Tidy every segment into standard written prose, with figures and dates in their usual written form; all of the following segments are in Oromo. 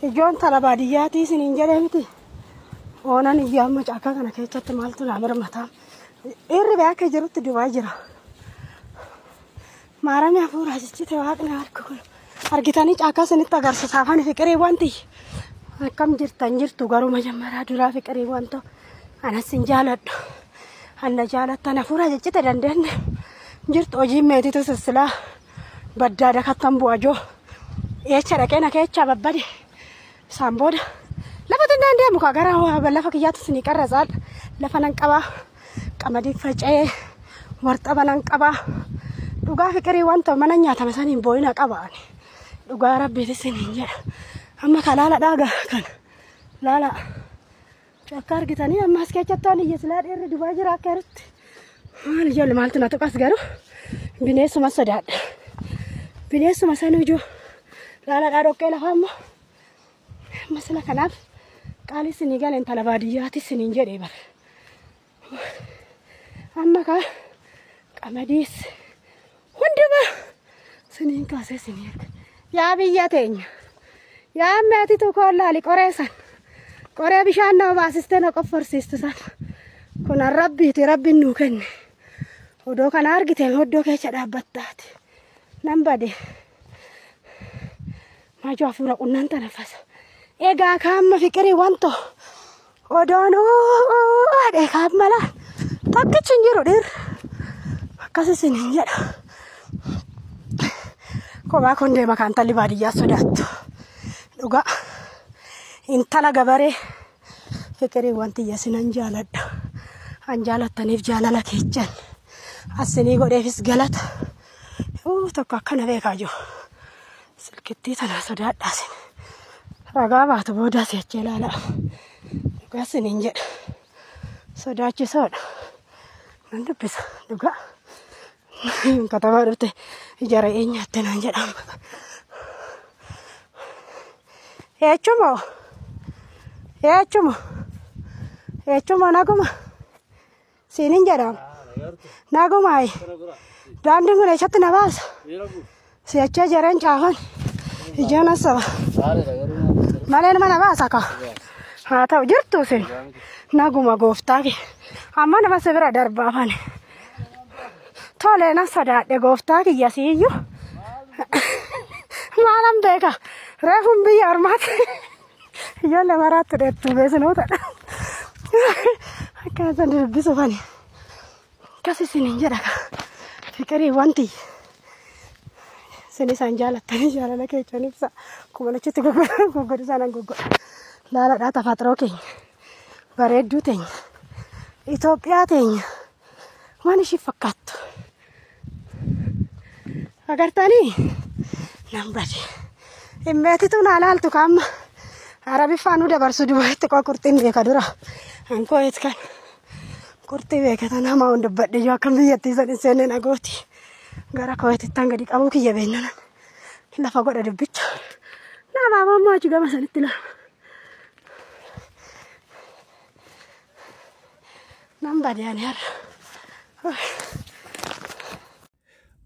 Ijoon talabaadiyyaati siniin jedhamti. Oonan iyyaamma caakkaa kana keessatti maaltu naa birmataa. Irri bakka jirutti duwwaa jira. Maarame hafuura asitti waaqni harka argitanii caakkaa sinitti agarsiisa afaan fiqirii wanti. Akkam jirtan jirtu garuu majammaraa duraa fiqirii wanto anas hin jaaladhu. Anna jaalattan hafuura jechite dandeenye jirtu hojiin meetitu silsilaa baddaada kattan bu'ajoo. Eecha dhaqee na keechaa babbade isaan booda lafa tindaan deemu kaa gara lafa kiyyaatti sinii qarrasaadha. Lafa nan qabaa qamadii faca'ee warxaba nan qabaa dhugaa fiqirii wanta mana nyaatame saniin boo'ina qabaan dhugaa rabbiitis siniin jedha. Amma kalaala dhaagaa kan laala cakka argitanii amma as keessatti waan iyyeesilaa dheerri dubaa jira akka jirutti maal ijoollee maaltu na tuqas garuu bineensuma sodaadha. Bineensuma sanuu ijoo laala dhaadhoqqee lafaa ammoo masala kanaaf qaalii sinii galeen talabaadiyyaati siniin jedhee bara. Amma kaa qamadiis hundumaa siniin kaasee sinii erga. Yaa biyya teenya yaa meetitu kollaali qoreessan qoree bishaan nama baasistee na qofforsiistu san kun rabbiiti rabbiin nuu kenne. Odoo kana argiteen oddoo keessa dhaabbattaati nan bade. Maajoo hafuura qunnaan tanafasa. Egaa kaamma fiqirii wanto odoonuu adee kaammala tokkichi hin jiru dhiirri akkasii siniin jedha. Kophaa kun deema kan talli baadiyyaa sodaattu. Dhugaa intala gabaree fiqirii wanti yasinan jaaladha. An jaalattaniif jaalala keechan asinii godheefis galata. Tokko akkana beekaa jiru. Silkittii tana sodaadhaasin ragaa baatu booda si'achi ilaala. Dhugaa siniin jedha sodaachisoodha. Nan dubbisa dhugaa katamaa dhufte ijara eenyaatte naan jedhama. Eechumoo naguma siniin jedhama. Nagumaayi daandiin kun eessatti na baasa. Si'achee jareen caafan ijaan asaba maleen mana baasa kaa haa ta'u jirtu sin naguma gooftaake amma nama si bira darbaafane tolee na sodaadhe gooftaa kiyya siiyyu maalan beeka reefuun biyya ormaati ijoollee maraatti dheettuu beesinoota akkaasan dubbisu fani akkasi siniin jedha fiqirii wanti sinisaan jaalattanii jaalala keechan ibsa kumanachitti goggodu sanan goggoda. Laala dhaata faxiroo keenya bareedduu teenya Itoophiyaa teenya waan ishii fakkaattu agartanii nan bade. Himmeetitu naa laaltu kaamma arabiffaan dabarsu dubatti koo qurxiin beeka dura ankoo eetkan qurxii beekata nama hunda badhe yoo akkam biyyattii san hin seenne nagooti. Gara kootittaan gadi qabuu kiyya beennan lafa godha dubbicha nama ammoo achi gama sanitti lafa nan badeen har'a.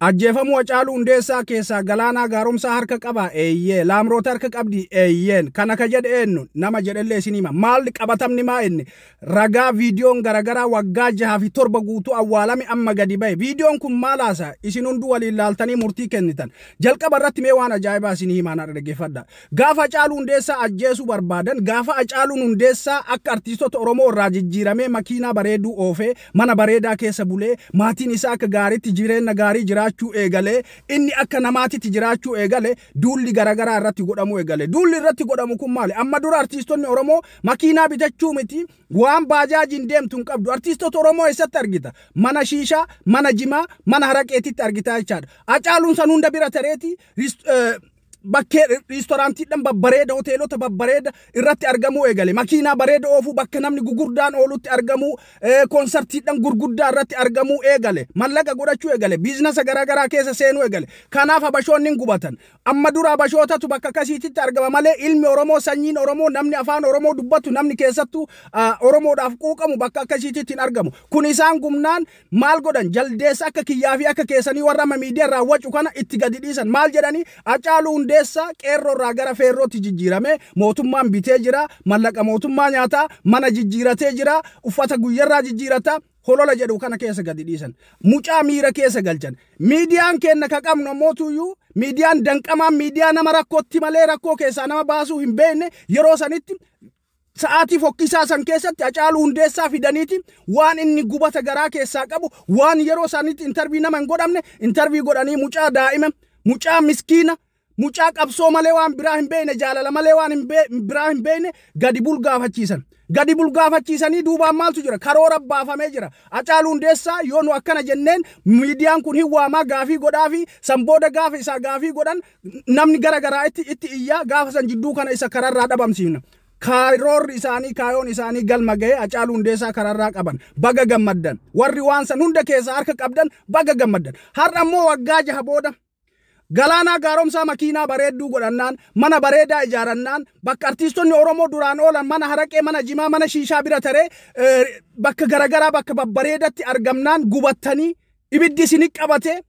Ajjeefamuu Hacaaluu Hundeessaa keessaa Galaanaa Gaaromsaa harka qaba eeyyee Laamroota harka qabdi eeyyeen kana ka jedhe eenyu nama jedhellee isinima maalli qabatamni maa inni ragaa viidiyoon garagaraa waggaa 6 guutuu awwaalame amma gadi bahe viidiyoon kun maalaasa isin hunduu waliin laaltanii murtii kennitan jalqaba irratti mee waan ajaa'ibaa isinii himaan dhaggeeffadha. Gaafa Hacaaluu Hundeessaa ajjeesuu barbaadan gaafa Hacaaluu Hundeessaa akka artiistota Oromoo irraa jijjiiramee makiinaa bareeduu oofee mana bareedaa keessa bulee maatiin isaa akka gaariitti jireenya gaarii jiraachuu eegale inni akka namaatitti jiraachuu eegale duulli garagaraa irratti godhamu eegale. Duulli irratti godhamu kun maali? Amma dura artiistonni Oromoo makiinaa bitachuu miti waan baajaajiin deemtuun qabdu artiistota Oromoo eessatti argita? Mana shiishaa, mana jimaa, mana haraqeetitti argita jechaadha. Hacaaluun san hunda bira tareeti bakkee riistoraantiidhaan babbareeda hoteelota babbareeda irratti argamuu eegale makiinaa bareeda oofuu bakka namni gugurdaan oolutti argamuu konsertiidhaan gurguddaa irratti argamuu eegale mallaqa godhachuu eegale biizinasa garagaraa keessa seenuu eegale. Kanaaf habashoonni hin gubatan. Amma dura habashootatu bakka akkasiitti argama malee ilmi Oromoo sanyiin Oromoo namni afaan Oromoo dubbatu namni keessattuu Oromoodhaaf quuqamu bakka akkasiitti hin argamu. Kun isaan gumnaan maal godhan jaldeessa akka kiyyaa fi akka keessanii warra miidiyaa raawwachu kana itti gadi dhiisan maal jedhanii Hacaaluu hundeessaa qeerroo irraa gara feerrootti jijjiirame mootummaan bitee jira mallaqa mootummaa nyaataa mana jijjiiratee jira uffata guyyarraa jijjiirata holola jedhu kana keessa gadi dhiisan mucaa miira keessa galchan miidiyaan kenna ka qabnu mootuyyuu miidiyaan danqamaan miidiyaa nama rakkootti malee rakkoo keessaa nama baasuu hin beekne yeroo sanitti sa'aatii fokkisaa san keessatti Hacaaluu Hundeessaa fidaniiti waan inni gubata garaa keessaa qabu waan yeroo sanitti intervii nama hin godhamne intervii godhanii mucaa daa'ima mucaa miskiina mucaa qabsoo malee waan biraa hin beekne jaalala malee waan biraa hin beekne gadi bulgaafachiisanii duubaan maaltu jira karoora baafamee jira Hacaaluu Hundeessaa yoo nu akkana jenneen miidiyaan kun hin waamaa gaafii godhaa fi san booda gaafa isaa gaafii godhan namni gara garaa itti iyyaa gaafa san jidduu kana isa kararraa dhabamsiifna. Karoorri isaanii kaayoon isaanii galma ga'ee Hacaaluu Hundeessaa kararraa qaban baga gammaddan warri waan san hunda keessaa harka qabdan baga gammaddan har'a ammoo waggaa 6 booda Galaanaa Gaaromsaa makiinaa bareedduu godhannaan mana bareedaa ijaarannaan bakka artiistonni Oromoo duraan oolan mana haraqee mana jimaa mana shiishaa bira taree bakka garagaraa bakka babbareedatti argamnaan gubattanii ibiddi isin qabatee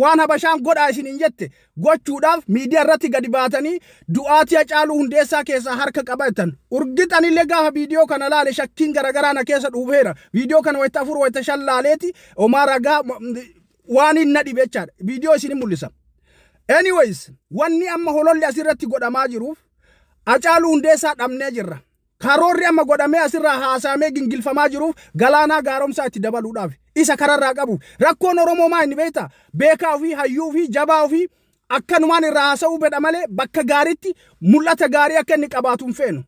waan habashaan godhaa isin hin jette gochuudhaaf miidiyaa irratti gadi baatanii du'aatii Hacaaluu Hundeessaa keessaa harka qabatan urgitanillee gaafa viidiyoo kana laale shakkiin garagaraa na keessa dhuufeera viidiyoo kana wayita 4 wayita 5 laaleeti Omar ragaa waan hin nadhibe jechaadha viidiyoo isin mul'isa. Anyways wanni amma hololli asirratti godhamaa jiruuf Hacaaluu Hundeessaa dhabnee jirra karoorri amma godhamee asirraa haasaamee gingilfamaa jiruuf Galaanaa Gaaromsaa itti dabaluudhaaf isa kararraa qabu rakkoon Oromoo maa inni beektaa beekaa fi hayyuu fi jabaa fi akkanumaan irraa haasa'uu fedha malee bakka gaariitti mul'ata gaarii akka inni qabaatuun feenu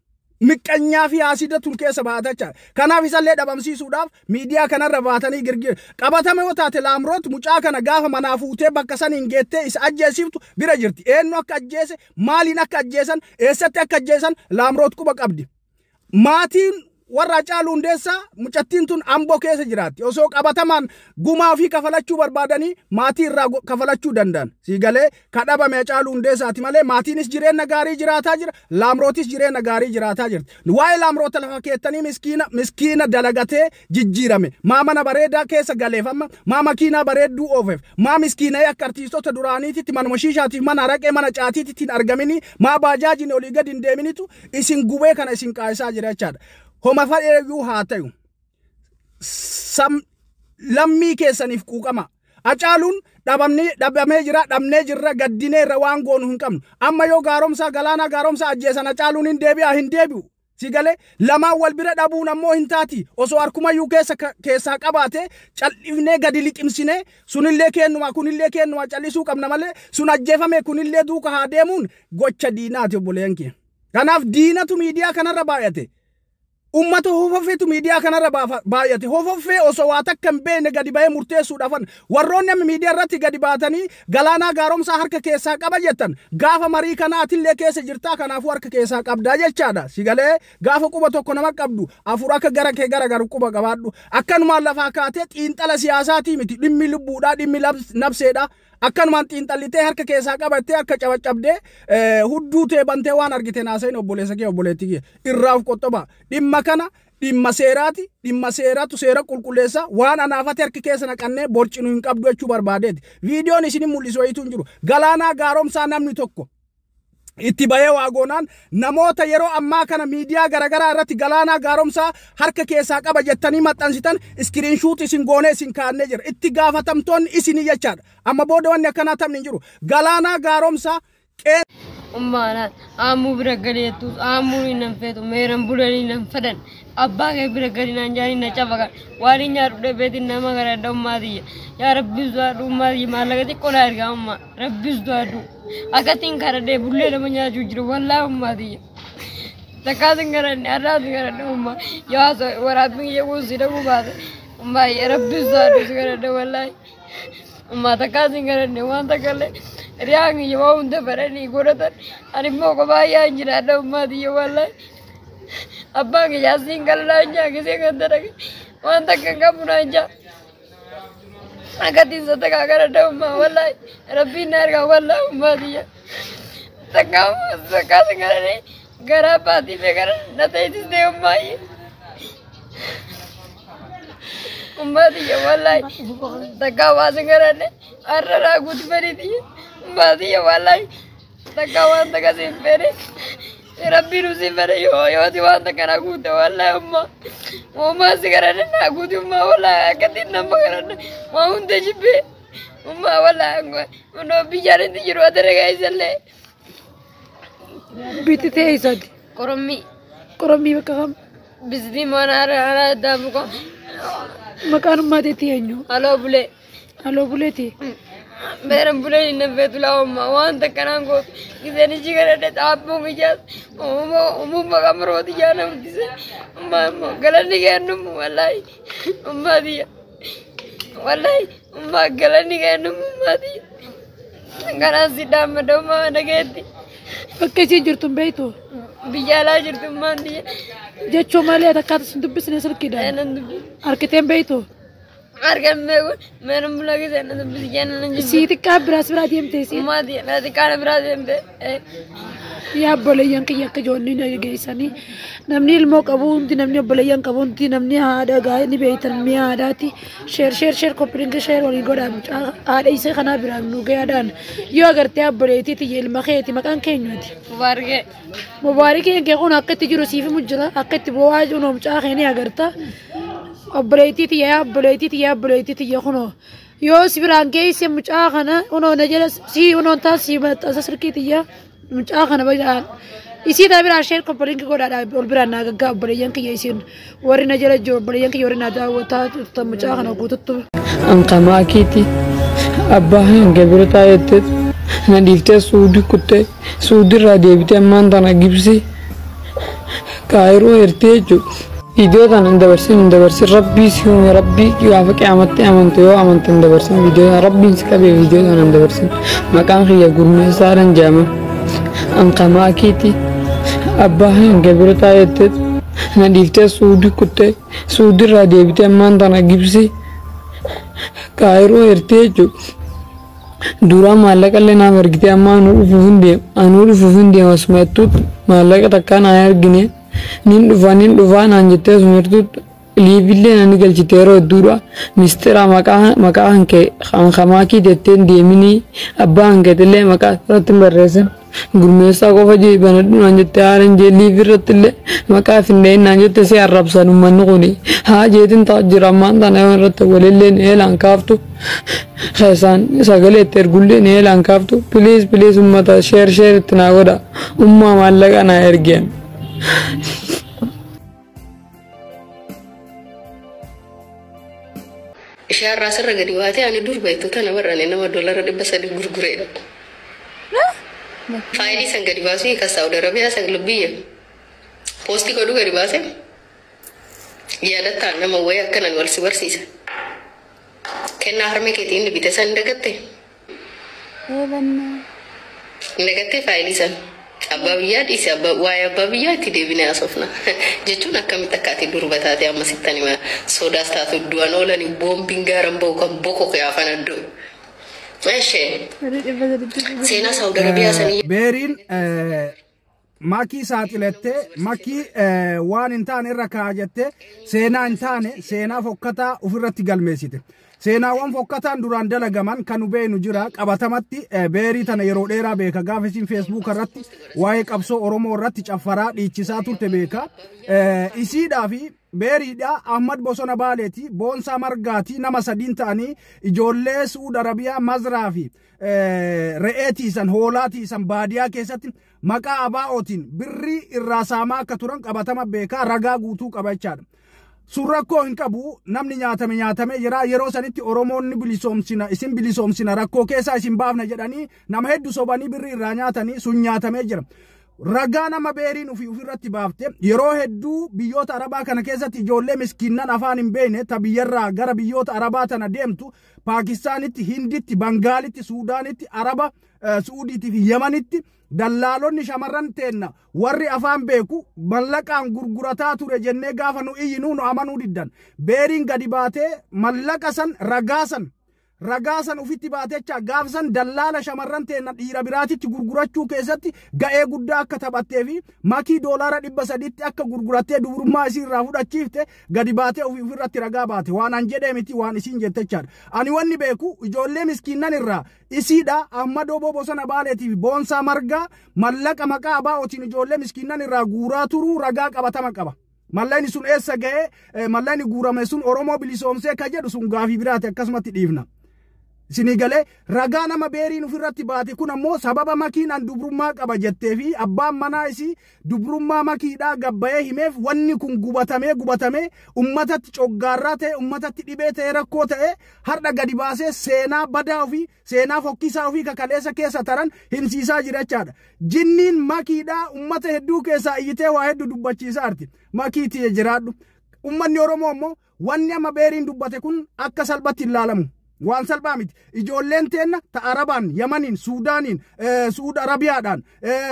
miqqanyaa fi haasidatuun keessa baatachaa kanaaf isallee dhabamsiisuudhaaf miidiyaa kanarra baatanii girgir qabatame yoo taate Laamroot mucaa kana gaafa manaa fuutee bakka saniin geettee isa ajjeesiftu bira jirti eenyu akka ajjeese maaliin akka ajjeesan eessatti akka ajjeesan Laamroot quba qabdi maatiin warra Hacaaluu Hundeessaa mucattiin tun Amboo keessa jiraatti osoo qabatamaan gumaa fi kafalachuu barbaadanii maatii irraa kafalachuu danda'an siigalee kadhabame Hacaaluu Hundeessaati malee maatiinis jireenya gaarii jiraataa jira Laamrootis jireenya gaarii jiraataa jirti waa'ee Laamroota lafa keettanii miskiina dalagatee jijjiirame maa mana bareedaa keessa galeeffama maa makiinaa bareedduu oofeef maa miskiina akka artiistota duraaniititti manuma shiishaatiif mana haraqee mana caatiititti hin argamini maa baajaajiin olii gadi hin deeminitu isin gubee kana isin qaayisaa jira jechaadha. Homa fadheeyyuu haa ta'u lammii keessaniif quuqama Hacaaluun dhabamee jira dhabnee jirra gaddinee irra waan goonu hin qabnu amma yoo Gaaromsaa Galaanaa Gaaromsaa ajjeesan Hacaaluun hin deebi'u sigalee lamaan wal bira dhabuun ammoo hin taati osoo harkumayyuu keessaa qabaate cal'ifnee gadi liqimsinee sunillee kennumaa kunillee kennumaa callisuu qabna malee sun ajjeefame kunillee duuka haa deemuun gocha diinaati obboleen kee kanaaf diinatu miidiyaa kanarra baay'ate. Ummata hofofeetu miidiyaa kanarra baay'ate hofofee osoo waa takka hin beekne gadi ba'ee murteessuudhaafan warroonni amma miidiyaa irratti gadi baatanii Galaanaa Gaaromsaa harka keessaa qaba jettan gaafa marii kanaatillee keessa jirtaa kanaafuu harka keessaa qabdaa jechaadha sigalee gaafa quba tokko nama qabdu afur akka gara kee garagaru quba qabaadhu akkanumaan lafaa kaatee xiinxala siyaasaatii miti dhimmi lubbuudhaa dhimmi nabseedha akkanumaan xiinxallitee harka keessaa qabattee akka cabaccabdee hudduu teebantee waan argite naasayin obboleessa kee obboleetti kee irraaf qoxxoba dhimma kana dhimma seeraatu seera qulqulleessa waan anaafate harka keessa naqannee borcinu hin qabdu jechuu barbaadeeti viidiyoon isin mul'isu wayituu hin jiru Galaanaa Gaaromsaa namni tokko itti bayee waagoonaan namoota yeroo ammaa kana miidiyaa garagaraa irratti Galaanaa Gaaromsaa harka keessaa qaba jettanii maxxansitan iskiriinshuut isin goonee isin kaannee jira itti gaafatamtoonni isinii jechaadha amma booda wanni akkanaa tamni hin jiru Galaanaa Gaaromsaa Ummana amu biragaleetu amu inanfeetu meeran bulani nanfadan abbaa kee biragalina njaani na cafaga wali nyaaru dhebeeti nama garada ummadiya ya rabbi zuadu ummadiya malagati qola erga umma rabbi zuadu akatin karade bulle lama nyaaju jiru wallahi ummadiya takasin garane aradu garade umma ya so warabbi yewu sida kubade umma ya rabbi zuadu garade wallahi umma takasin garane wanta kale Riangi yawa unda berani goratan, ani mau kebaya anjir ada umat dia walai. Abang ya single aja, kisi kantara, mantak kamu aja. Agak tinsa tak agar ada umat walai, Rabbi narga walai umat dia. Tak kamu sekarang ni, garapati begaran, nanti itu dia umat. Umat dia walai, tak kamu sekarang ni, arah ragu tu beri dia. Mati ya walai تكوان تكسين فري ربي نسي فري يو ديوان تكنا قوت والله أما سكرنا نقود أما والله كتير نمبرنا ما هون تجيبه أما والله أنا بيجارين تجرو أدرك إيسله بيتي تيسد كرمي بكم بزدي ما أنا دامكم مكان ما تيجينيو هلو بولتي بيرم بولي نبيت لا أما وان تكنا قوت إذا نجي كده تابو ميجاز أمو بكامرو تجانا متيسه أما قلني كأنه والله أما ديا والله أما قلني كأنه أما ديا كنا سيدام مدوما نجدي فكيسي جرتم بيتو بيجالا جرتم ما ديا جتشو مالي أتكاد سندبس نسر كده أركتين بيتو أركب ميرم بلاقي سنة بيجانا نجيب سيتي كاب براس برادي متيسي ما ديا لا تكان برازي مده يا بوليان كي جوني نجيساني نمني الموك أبونتي نمني بوليان كابونتي نمني هذا جاي نبيتن ميا هذاتي شير كوبرينج شير ولي قدام هذا إيش خنا برام نوجي هذان يو أگر تيا بوليتي تيجي المخيتي مكان كينيوتي مبارك يا كي أنا أكتر تجرو سيف مجرا أكتر بواج ونوم شاخيني أگر تا بوليتي تيا خنو يو سبران كي سي مجاخنا ونو نجلس سي ونو تاسي بتأسر كي تيا مجاخنا بجان इसी तरह भी राष्ट्रीय कंपनी के कोड़ा बोलबरा ना गगा बड़े यंग ये सीन वरी नजर जो बड़े यंग योरी ना जा वो था तो मुझे खाना गुत तो अंकमा की थी अब्बा है गबरता येते ना दीप्ते सूदी रादेविते मान तना गिब्सी कायरो इर्ते जो वीडियो था नंदा वर्षन रब्बी सियों रब्बी क्यों आप क्या अमंते हो अमंते नंदा वर्षन वीडियो रब्बी इसका भी वीडियो था नंदा वर्षन मकान खिया गुरमे सारन जामा अंकमा की थी अब्बा है गबरता येते ना दीप्ते सूदी रादेविते मान तना गिब्सी कायरो इर्ते जो दूरा मालक ले ना वर्गते अम्मा अनूर फुफुंदे उसमें तू मालक तक्का ना यार गिने nin dufan anjete sumertu liibille nani galchiteero dura mistera maka hanke khamaki detten demini abba hangetille maka ratin barresen gurmesa ko faji banadu anjete aren je liibirratille maka finde anjete se arabsan manquni ha jedin tajira man dana rat walille elan kaftu khaysan sagale tergulle elan kaftu please ummata share tnagoda umma malaga na ergen إشارة راسر رجدي واتي أنا دور بيتو تنا براني نما دولار ده بس أدي غرغرة فايدي سنجدي باسي كساودة ربيع سنجلبية posti ko duga ribase ya datta nama waya kanan warsi warsisa kenna harme ke tin bitasan dagatte ndagatte failisan ababiyat isa waya ababiyat debina asofna jechuna kam takati durbatati amma sittani ma soda statu duanola ni bombing garam boko ke afana do mashe sena saudi arabia sani berin maki saaxilette maki waan intaan irra kaajette seenaa intaane seenaa fokkata ufirratti galmeessite seenaawwan fokkataan duraan dalagaman kan beenu jira qabatamatti beerii tana yeroo dheeraa beeka gaafasiin Facebook irratti waa'ee qabsoo Oromoo irratti caffaraa dhiichisaa turte beeka isiidhaa fi beeriidha Ahmad Bosona Baaleeti Boonsaa Margaati nama sadiin ta'anii ijoollee Saudi Arabiyaa Mazraa fi re'eetiisan hoolaatiisan baadiyaa keessatti maqaa abaa'ootiin birrii irraa saamaa akka turan qabatama beekaa ragaa guutuu qabachaadha. Surrakkoo hin qabu namni nyaatame jira yeroo sanitti Oromoonni bilisoomsina isin bilisoomsina rakkoo keessaa isin baafna jedhanii nama hedduu sobanii birrii irraa nyaatanii sun nyaatamee jira. Ragaa nama beeriin ufirratti baafte yeroo hedduu biyyoota Arabaa kana keessatti ijoollee miskiinnan afaan hin beekne ta biyyarraa gara biyyoota Arabaa tana deemtu Paakistaanitti, Hinditti, Bangaalitti, Suudaanitti, Araba, Suudiitti fi Yemanitti dallaalonni shamarran teenna warri afaan beeku mallaqaan gurgurataa ture jennee gaafa nu iyyinu nu amanuu diddan beeriin gadi baatee mallaqa san ragaa san ragaasan ufitti baatecha gaafsan dallaala shamarran ta'e dhiira biraatitti gurgurachuu keessatti ga'ee guddaa akka taphattee fi makii doolaara 300 akka gurgurattee dubrummaa isii irraa fudhachiifte gadi baatee ofirratti ragaa baate waan an jedhee miti waan isiin jettechaadha. Ani wanni beeku ijoollee miskiinnan irraa isiidha amma dooboo bosona baaleetiif boonsaa margaa mallaqa maqaa abaa'ootiin ijoollee miskiinnan irraa guuraa turuu ragaa qabatama qaba. Mallayni sun eessa ga'ee mallayni guurame sun Oromoo bilisoomsee ka jedhu sun gaafii biraati akkasumatti dhiifna. Sinigale ragaa nama beeriin ofirratti baate kun ammoo sababa makiinaan dubrummaa qaba jettee fi abbaan manaa isii dubrummaa makiidhaa gabbayee himeef wanni kun gubatamee ummatatti coggaarraa ta'e ummatatti dhibee ta'e rakkoo ta'e har'a gadi baasee seenaa badaa ofii seenaa fokkisaa ofii kakaleessa keessa taran himsiisaa jirachaadha. Jinniin makiidhaa ummata hedduu keessaa iyyitee waa hedduu dubbachiisaa arti. Makiitii jiraadhu. Ummanni Oromoo ammoo wanni amma beeriin dubbate kun akka salphatti ilaalamu. Waan salphaa miti ijoolleen teenna ta Arabaan, Yamaniin, Suudaaniin, Suud Arabiyaadhaan,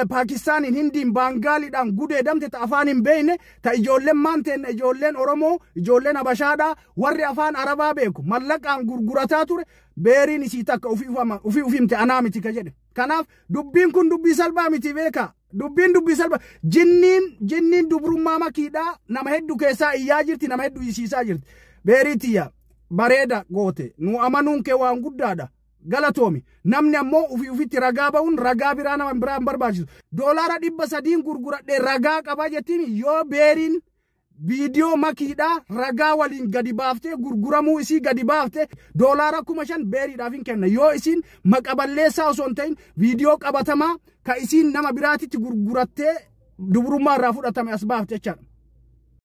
Paakistaaniin, Hindiin, Baangaaliidhaan gudeedamte ta afaan hin beekne ta ijoolleen maan teenna ijoolleen Oromoo, ijoolleen Habashaadhaa warri afaan Arabaa beeku mallaqaan gurgurataa ture beeriin isii takka ufii ufimte anaa miti ka jedhe. Kanaaf dubbiin kun dubbii salphaa miti beeka. Dubbii salphaa jinniin dubrummaa makiidhaa nama hedduu keessaa iyyaa jirti nama hedduu isiisaa jirti. Beeriitiyya. Bareeda goote nu amanuun kee waan guddaadha galatoomi namni ammoo ufitti ragaa ba'uun ragaa biraa nama biraan barbaachisu doolaara 300 gurguradhee ragaa qaba jettiin yoo beeriin viidiyoo makiidhaa ragaa waliin gadi baaftee gurguramuu isii gadi baaftee doolaara 5,000 beeriidhaaf hin kenna yoo isiin maqaballeessaa osoo hin ta'in viidiyoo qabatamaa ka isiin nama biraatitti gurgurattee dubrummaa irraa fudhatame as baafte jechaadha.